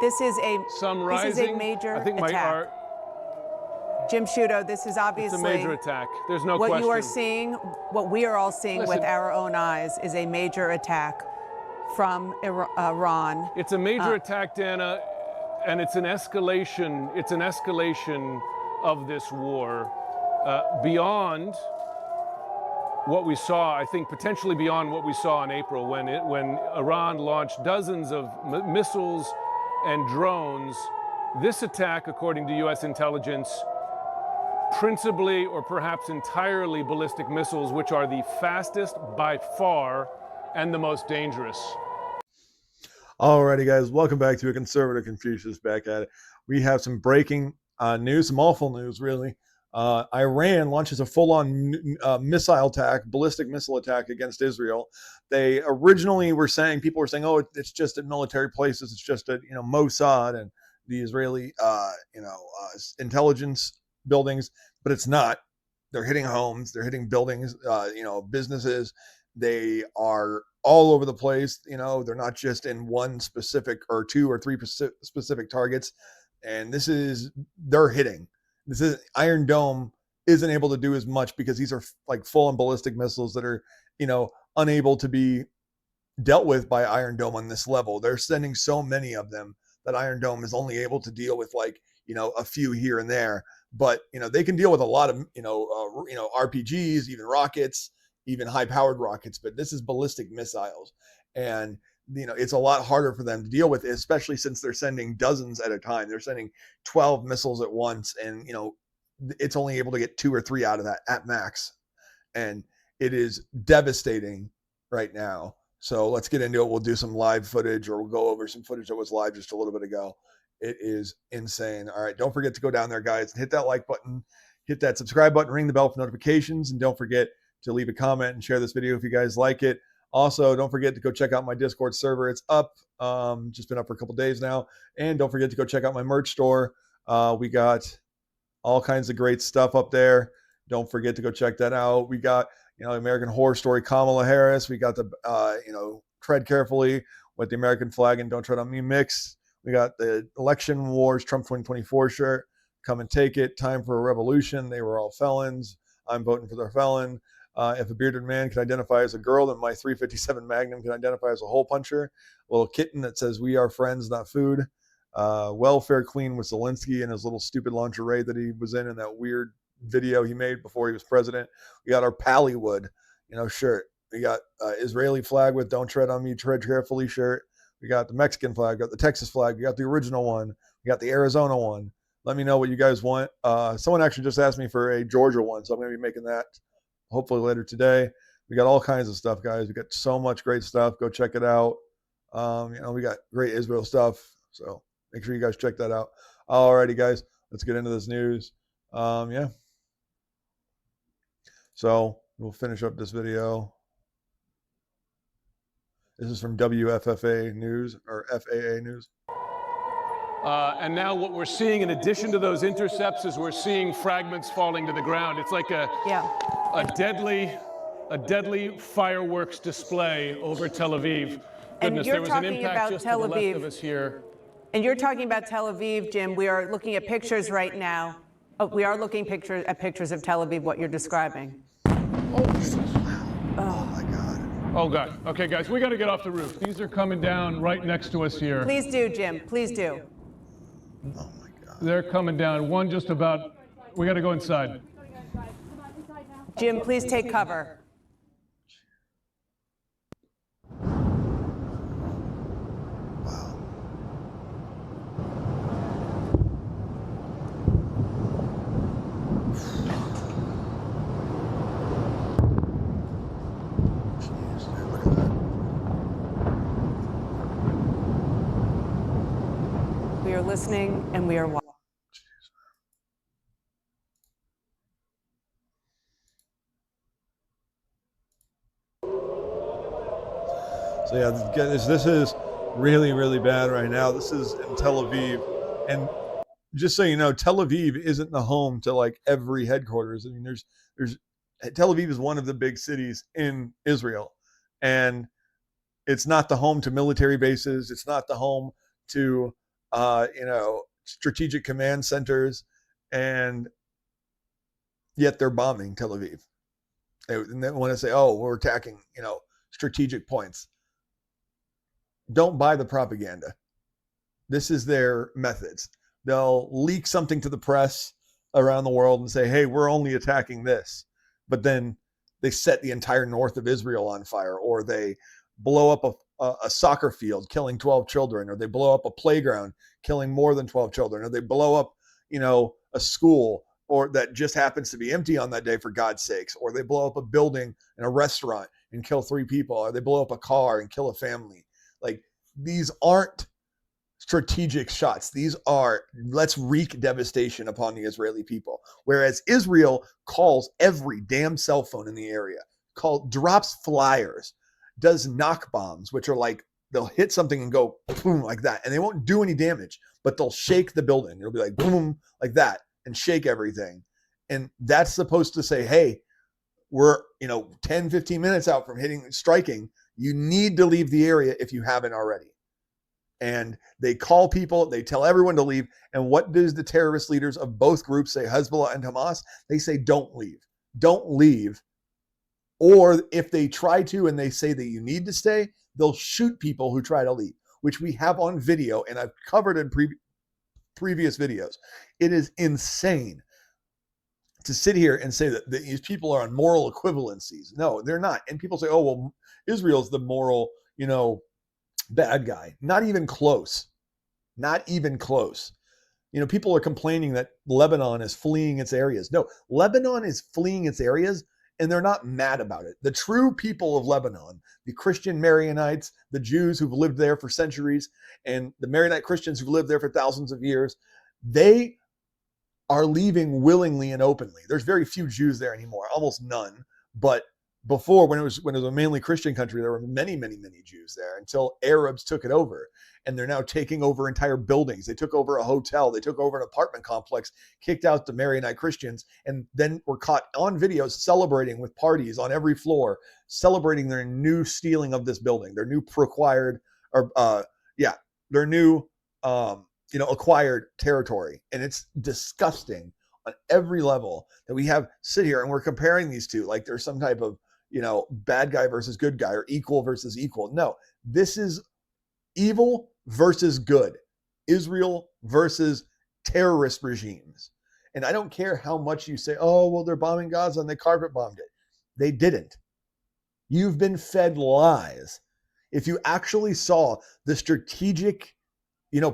This is a I major think attack. Jim Sciutto, this is obviously it's a major attack. There's no what question. you are seeing, what we are all seeing with our own eyes, is a major attack from Iran. It's a major attack, Dana, and it's an escalation. It's an escalation of this war beyond what we saw. I think potentially beyond what we saw in April, when Iran launched dozens of missiles and drones. This attack, according to U.S. intelligence, principally or perhaps entirely ballistic missiles, which are the fastest by far and the most dangerous. Alrighty, guys, welcome back to A Conservative Confucius. Back at it. We have some breaking news, some awful news, really. Iran launches a full-on missile attack, ballistic missile attack against Israel. They originally were saying, people were saying, oh, it's just at military places, it's just at Mossad and the Israeli intelligence buildings, but it's not. They're hitting homes, they're hitting buildings, businesses. They are all over the place. They're not just in one specific or two or three specific targets. And they're hitting. This is Iron Dome isn't able to do as much because these are like full-on ballistic missiles that are, unable to be dealt with by Iron Dome on this level. They're sending so many of them that Iron Dome is only able to deal with a few here and there. But they can deal with a lot of RPGs, even rockets, even high-powered rockets. But this is ballistic missiles, and it's a lot harder for them to deal with, especially since they're sending dozens at a time. They're sending 12 missiles at once, and it's only able to get 2 or 3 out of that at max, and it is devastating right now. So let's get into it. We'll do some live footage, or we'll go over some footage that was live just a little bit ago. It is insane. All right, don't forget to go down there, guys, and hit that like button, hit that subscribe button, ring the bell for notifications, and don't forget to leave a comment and share this video if you guys like it. Also, don't forget to go check out my Discord server. It's up, just been up for a couple days now. And don't forget to go check out my merch store. We got all kinds of great stuff up there. Don't forget to go check that out. We got, American Horror Story, Kamala Harris. We got the, Tread Carefully with the American flag and Don't Tread on Me mix. We got the Election Wars Trump 2024 shirt. Come and take it. Time for a revolution. They were all felons. I'm voting for their felon. If a bearded man can identify as a girl, then my 357 Magnum can identify as a hole puncher. A little kitten that says, "We are friends, not food." Welfare Queen with Zelensky and his little stupid lingerie that he was in that weird video he made before he was president. We got our Pallywood, shirt. We got Israeli flag with "Don't Tread on Me, Tread Carefully" shirt. We got the Mexican flag, got the Texas flag, we got the original one, we got the Arizona one. Let me know what you guys want. Someone actually just asked me for a Georgia one, so I'm going to be making that hopefully later today. We got all kinds of stuff, guys. We got so much great stuff. Go check it out. We got great Israel stuff, so make sure you guys check that out. Alrighty, guys, let's get into this news. So we'll finish up this video. This is from WFFA News, or FAA News. And now what we're seeing, in addition to those intercepts, is we're seeing fragments falling to the ground. It's like a deadly fireworks display over Tel Aviv. Goodness, there was an impact just to the left of us here. And you're talking about Tel Aviv, Jim. We are looking at pictures right now. We are looking at pictures of Tel Aviv, what you're describing. Oh my God. Oh God. Okay, guys, we got to get off the roof. These are coming down right next to us here. Please do, Jim. Please do. Oh my God. They're coming down. One just about. We got to go inside. Jim, please take cover. Wow. Jeez, dude, look at that. We are listening and we are watching. So yeah, this is really, really bad right now. This is in Tel Aviv. And just so you know, Tel Aviv isn't the home to like every headquarters. I mean, there's Tel Aviv is one of the big cities in Israel. And it's not the home to military bases. It's not the home to strategic command centers, and yet they're bombing Tel Aviv. And they want to say, oh, we're attacking, strategic points. Don't buy the propaganda. This is their methods. They'll leak something to the press around the world and say, hey, we're only attacking this. But then they set the entire north of Israel on fire, or they blow up a soccer field, killing 12 children, or they blow up a playground, killing more than 12 children, or they blow up, a school, or that just happens to be empty on that day, for God's sakes, or they blow up a building and a restaurant and kill 3 people, or they blow up a car and kill a family. Like, these aren't strategic shots. These are, let's wreak devastation upon the Israeli people. Whereas Israel calls every damn cell phone in the area, drops flyers, does knock bombs, which are like, they'll hit something and go boom like that, and they won't do any damage, but they'll shake the building. It'll be like boom like that and shake everything. And that's supposed to say, hey, we're 10, 15 minutes out from striking. You need to leave the area if you haven't already. And they call people, they tell everyone to leave. And what does the terrorist leaders of both groups say, Hezbollah and Hamas? They say, don't leave. Don't leave. Or if they try to and they say that you need to stay, they'll shoot people who try to leave, which we have on video and I've covered in previous videos. It is insane to sit here and say that these people are on moral equivalencies. No, they're not. And people say, oh, well, Israel's the moral, bad guy. Not even close. Not even close. People are complaining that Lebanon is fleeing its areas. No, Lebanon is fleeing its areas, and they're not mad about it. The true people of Lebanon, the Christian Maronites, the Jews who've lived there for centuries, and the Maronite Christians who've lived there for thousands of years, they are leaving willingly and openly. There's very few Jews there anymore, almost none. But before, when it was a mainly Christian country, there were many, many, many Jews there until Arabs took it over. And they're now taking over entire buildings. They took over a hotel. They took over an apartment complex, kicked out the Maronite Christians, and then were caught on videos celebrating with parties on every floor, celebrating their new stealing of this building, their new their new acquired territory. And it's disgusting on every level that we have sit here and we're comparing these two like there's some type of, bad guy versus good guy or equal versus equal. No, this is evil versus good. Israel versus terrorist regimes. And I don't care how much you say, oh, well, they're bombing Gaza and they carpet bombed it. They didn't. You've been fed lies. If you actually saw the strategic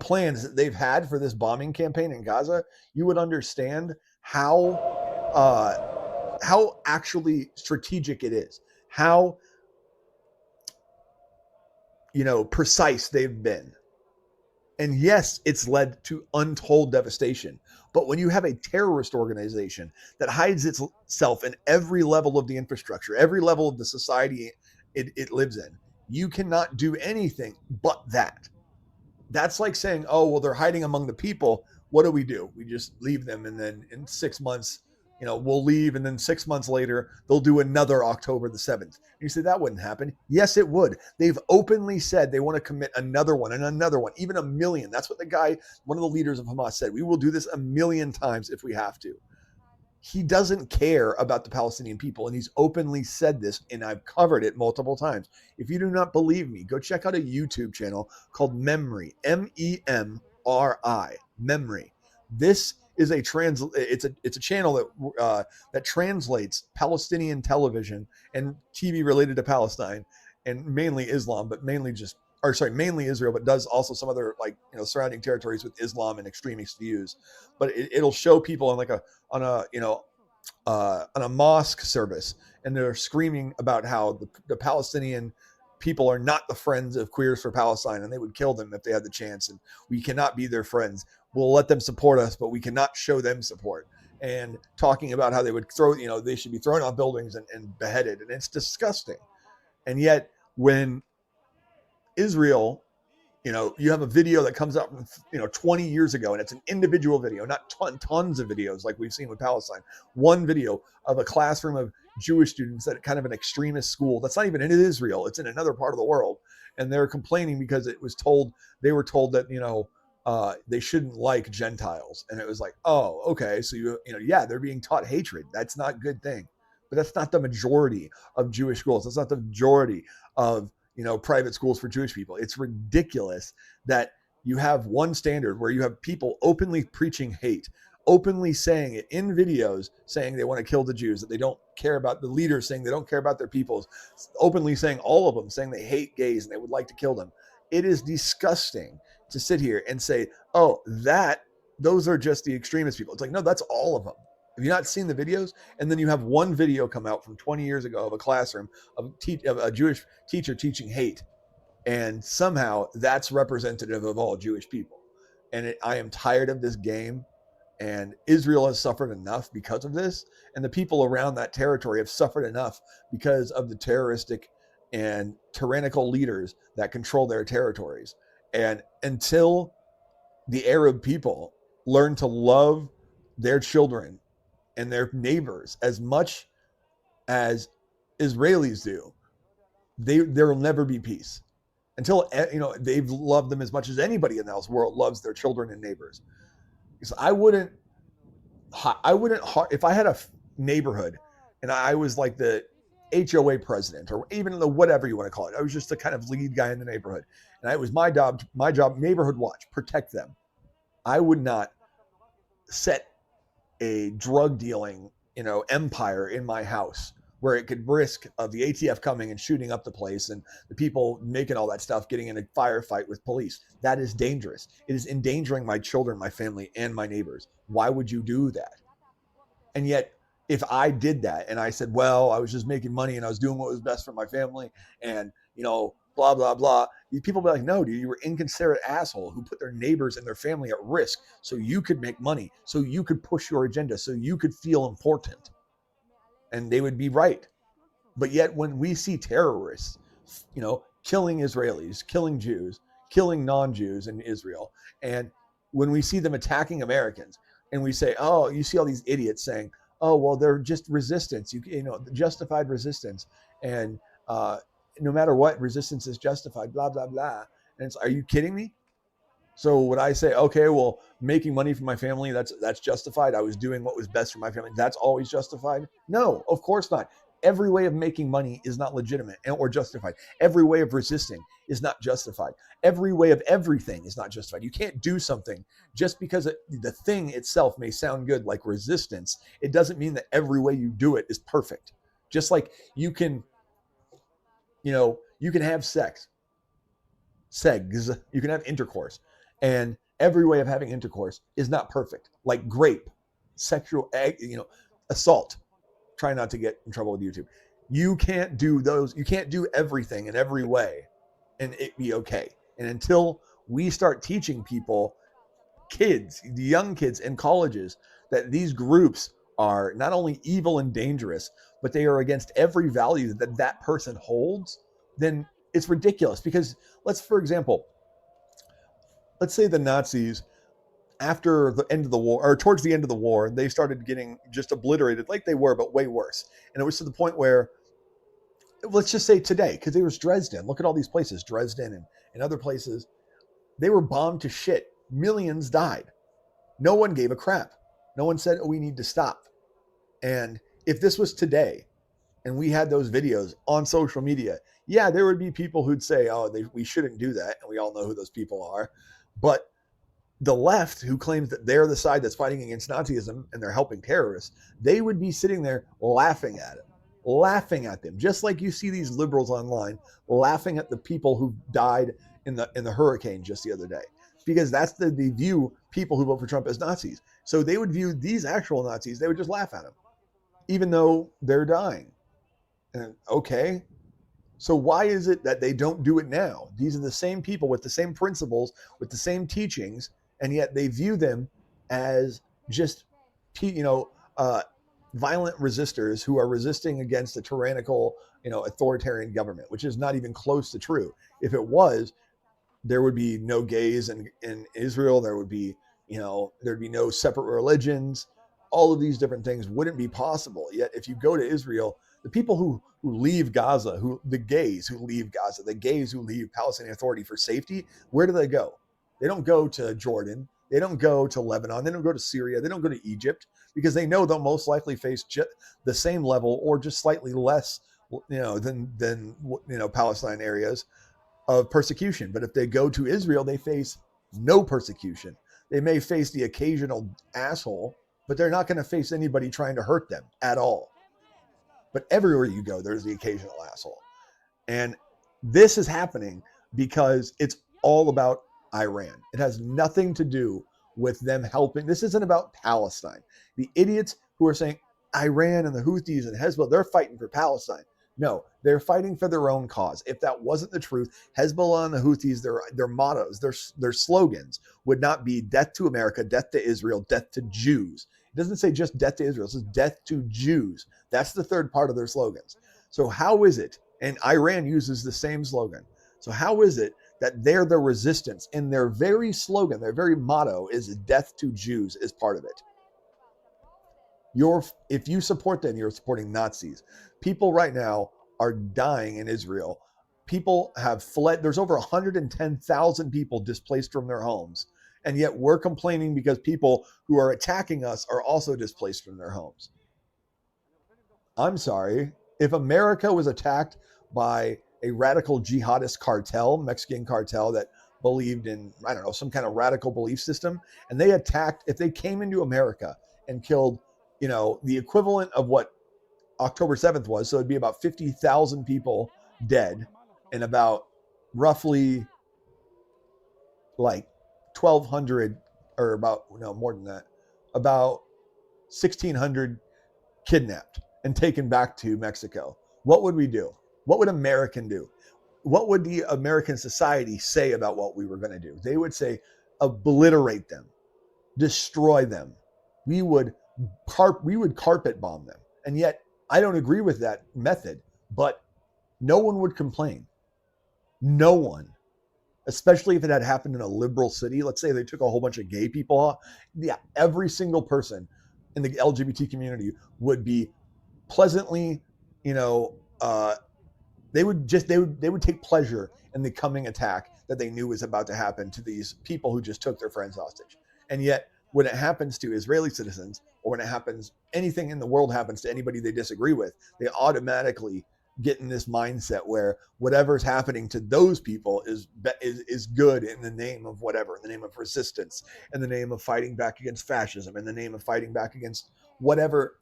plans that they've had for this bombing campaign in Gaza, you would understand how actually strategic it is, how precise they've been. And yes, it's led to untold devastation. But when you have a terrorist organization that hides itself in every level of the infrastructure, every level of the society it lives in, you cannot do anything but that. That's like saying, oh, well, they're hiding among the people. What do? We just leave them. And then in 6 months, we'll leave. And then 6 months later, they'll do another October the 7th. And you say that wouldn't happen. Yes, it would. They've openly said they want to commit another one and another one, even 1 million. That's what one of the leaders of Hamas said. We will do this 1 million times if we have to. He doesn't care about the Palestinian people, and he's openly said this, and I've covered it multiple times. If you do not believe me, go check out a YouTube channel called Memri, MEMRI, Memri. This is it's a channel that translates Palestinian television and TV related to Palestine and mainly Islam, but mainly Israel, but does also some other surrounding territories with Islam and extremist views. But it'll show people on a mosque service, and they're screaming about how the Palestinian people are not the friends of Queers for Palestine, and they would kill them if they had the chance, and we cannot be their friends. We'll let them support us, but we cannot show them support. And talking about how they would they should be thrown off buildings and beheaded, and it's disgusting. And yet when Israel, you have a video that comes out from 20 years ago, and it's an individual video, not tons of videos like we've seen with Palestine. One video of a classroom of Jewish students at kind of an extremist school that's not even in Israel, it's in another part of the world, and they're complaining because they were told that they shouldn't like Gentiles. And it was like, oh, okay. So yeah, they're being taught hatred. That's not a good thing. But that's not the majority of Jewish schools. That's not the majority of, private schools for Jewish people. It's ridiculous that you have one standard where you have people openly preaching hate, openly saying it in videos, saying they want to kill the Jews, that they don't care about the leaders, saying they don't care about their peoples, openly saying, all of them saying they hate gays and they would like to kill them. It is disgusting to sit here and say, oh, those are just the extremist people. It's like, no, that's all of them. Have you not seen the videos? And then you have one video come out from 20 years ago of a classroom of a Jewish teacher teaching hate. And somehow that's representative of all Jewish people. And I am tired of this game. And Israel has suffered enough because of this. And the people around that territory have suffered enough because of the terroristic and tyrannical leaders that control their territories. And until the Arab people learn to love their children and their neighbors as much as Israelis do, there will never be peace. Until they've loved them as much as anybody in this world loves their children and neighbors. Because I wouldn't, if I had a neighborhood and I was like the HOA president or even the whatever you want to call it, I was just the kind of lead guy in the neighborhood, and it was my job, neighborhood watch, protect them. I would not set a drug dealing, empire in my house where it could risk of the ATF coming and shooting up the place and the people making all that stuff, getting in a firefight with police. That is dangerous. It is endangering my children, my family, and my neighbors. Why would you do that? And yet, if I did that and I said, well, I was just making money and I was doing what was best for my family and, blah, blah, blah, people be like, no, dude, you were an inconsiderate asshole who put their neighbors and their family at risk so you could make money, so you could push your agenda, so you could feel important. And they would be right. But yet when we see terrorists, killing Israelis, killing Jews, killing non-Jews in Israel, and when we see them attacking Americans, and we say, oh, you see all these idiots saying, oh, well, they're just resistance, justified resistance, and no matter what, resistance is justified, blah, blah, blah. And are you kidding me? So would I say, okay, well, making money for my family, that's justified. I was doing what was best for my family. That's always justified? No, of course not. Every way of making money is not legitimate or justified. Every way of resisting is not justified. Every way of everything is not justified. You can't do something just because the thing itself may sound good, like resistance. It doesn't mean that every way you do it is perfect. Just like you can have sex, you can have intercourse. And every way of having intercourse is not perfect. Like rape, sexual, assault. Try not to get in trouble with YouTube. You can't do those. You can't do everything in every way and it be okay. And until we start teaching people, kids, the young kids in colleges, that these groups are not only evil and dangerous, but they are against every value that person holds, then it's ridiculous. Because for example, let's say the Nazis, after the end of the war, or towards the end of the war, they started getting just obliterated like they were, but way worse. And it was to the point where, let's just say today, because there was Dresden. Look at all these places, Dresden and other places. They were bombed to shit. Millions died. No one gave a crap. No one said, oh, we need to stop. And if this was today and we had those videos on social media, yeah, there would be people who'd say, oh, we shouldn't do that. And we all know who those people are. But the left, who claims that they're the side that's fighting against Nazism and they're helping terrorists, they would be sitting there laughing at them, just like you see these liberals online laughing at the people who died in the hurricane just the other day, because that's the view people who vote for Trump as Nazis. So they would view these actual Nazis, they would just laugh at them, even though they're dying. And okay, so why is it that they don't do it now? These are the same people with the same principles, with the same teachings, and yet they view them as just, violent resistors who are resisting against a tyrannical, authoritarian government, which is not even close to true. If it was, there would be no gays in Israel. There would be, there'd be no separate religions. All of these different things wouldn't be possible. Yet if you go to Israel, the people who leave Gaza, the gays who leave Gaza, the gays who leave Palestinian Authority for safety, where do they go? They don't go to Jordan. They don't go to Lebanon. They don't go to Syria. They don't go to Egypt, because they know they'll most likely face the same level or just slightly less, than Palestine areas of persecution. But if they go to Israel, they face no persecution. They may face the occasional asshole, but they're not going to face anybody trying to hurt them at all. But everywhere you go, there's the occasional asshole. And this is happening because it's all about Iran. It has nothing to do with them helping. This isn't about Palestine. The idiots who are saying Iran and the Houthis and Hezbollah, they're fighting for Palestine. No, they're fighting for their own cause. If that wasn't the truth, Hezbollah and the Houthis, their mottos, their slogans would not be death to America, death to Israel, death to Jews. It doesn't say just death to Israel. It says death to Jews. That's the third part of their slogans. So how is it, and Iran uses the same slogan, so how is it that they're the resistance, and their very slogan, their very motto is death to Jews is part of it? If you support them, you're supporting Nazis. People right now are dying in Israel. People have fled. There's over 110,000 people displaced from their homes. And yet we're complaining because people who are attacking us are also displaced from their homes. I'm sorry. If America was attacked by a radical jihadist cartel, Mexican cartel that believed in, I don't know, some kind of radical belief system, and if they came into America and killed, the equivalent of what October 7th was, so it'd be about 50,000 people dead and about roughly like 1,200, or about, no, more than that, about 1,600 kidnapped and taken back to Mexico. What would we do? What would American do? What would the American society say about what we were going to do? They would say, obliterate them, destroy them. We would carpet bomb them. And yet I don't agree with that method, but no one would complain. No one, especially if it had happened in a liberal city. Let's say they took a whole bunch of gay people off. Yeah, every single person in the LGBT community would be pleasantly, they would take pleasure in the coming attack that they knew was about to happen to these people who just took their friends hostage. And yet when it happens to Israeli citizens, or when anything in the world happens to anybody they disagree with, they automatically get in this mindset where whatever's happening to those people is good in the name of whatever, in the name of resistance, in the name of fighting back against fascism, in the name of fighting back against whatever,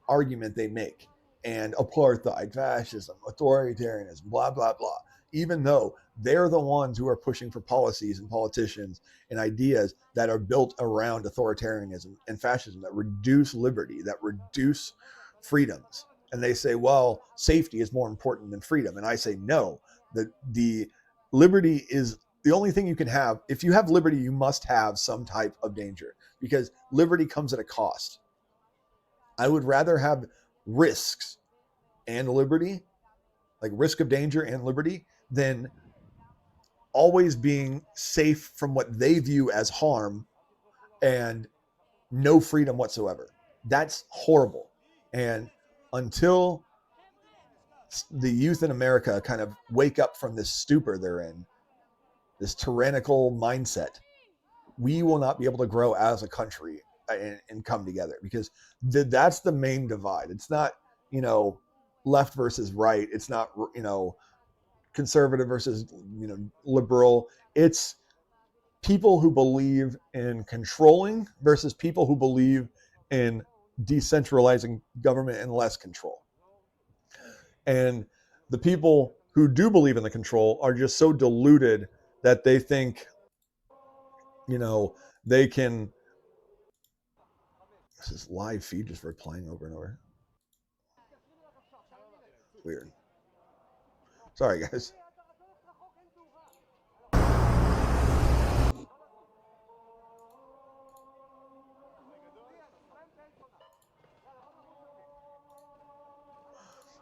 argument they make. And apartheid, fascism, authoritarianism, blah, blah, blah. Even though they're the ones who are pushing for policies and politicians and ideas that are built around authoritarianism and fascism that reduce liberty, that reduce freedoms. And they say, well, safety is more important than freedom. And I say, no, the liberty is the only thing you can have. If you have liberty, you must have some type of danger, because liberty comes at a cost. I would rather have risks and liberty, like risk of danger and liberty, than always being safe from what they view as harm and no freedom whatsoever. That's horrible. And until the youth in America kind of wake up from this stupor they're in, this tyrannical mindset, we will not be able to grow as a country and come together, because that's the main divide. It's not, left versus right. It's not, conservative versus, liberal. It's people who believe in controlling versus people who believe in decentralizing government and less control. And the people who do believe in the control are just so deluded that they think, they can. This is live feed just for playing over and over. Weird. Sorry, guys.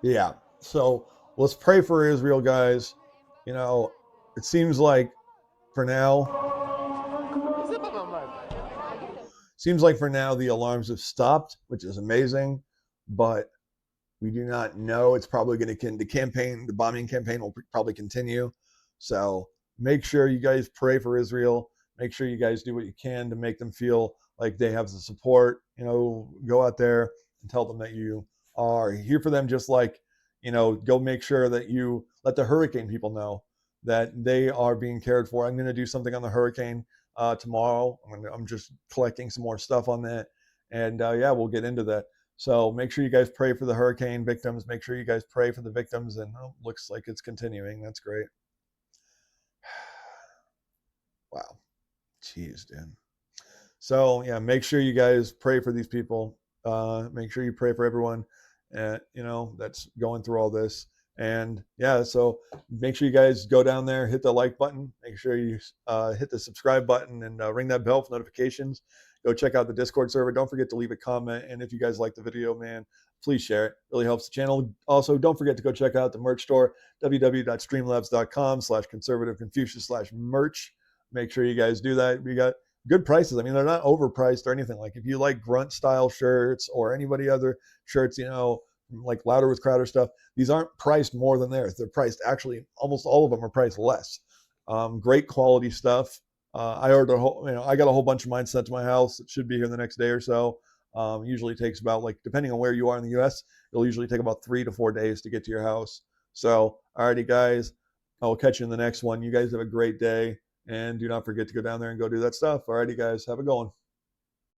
Yeah. So let's pray for Israel, guys. It seems like for now the alarms have stopped, which is amazing, but we do not know. It's probably going to, the bombing campaign will probably continue. So make sure you guys pray for Israel. make sure you guys do what you can to make them feel like they have the support. Go out there and tell them that you are here for them, just like, go make sure that you let the hurricane people know that they are being cared for. I'm going to do something on the hurricane tomorrow. I'm just collecting some more stuff on that. And yeah, we'll get into that. So make sure you guys pray for the hurricane victims. Make sure you guys pray for the victims. And looks like it's continuing. That's great. Wow. Jeez, dude. So yeah, make sure you guys pray for these people. Make sure you pray for everyone, that's going through all this. And yeah, so make sure you guys go down there, hit the like button. Make sure you hit the subscribe button and ring that bell for notifications. Go check out the Discord server. Don't forget to leave a comment. And if you guys like the video, man, please share it. Really helps the channel. Also, don't forget to go check out the merch store, www.streamlabs.com/conservativeconfucius/merch. Make sure you guys do that. We got good prices. I mean, they're not overpriced or anything. Like if you like grunt style shirts or anybody other shirts, like Louder with Crowder stuff, these aren't priced more than theirs. They're priced, actually, almost all of them are priced less. Great quality stuff. I ordered I got a whole bunch of mine sent to my house. It should be here the next day or so. Usually takes about, like, depending on where you are in the US, it'll usually take about 3 to 4 days to get to your house. So, alrighty, guys, I will catch you in the next one. You guys have a great day, and do not forget to go down there and go do that stuff. Alrighty, guys, have a good one.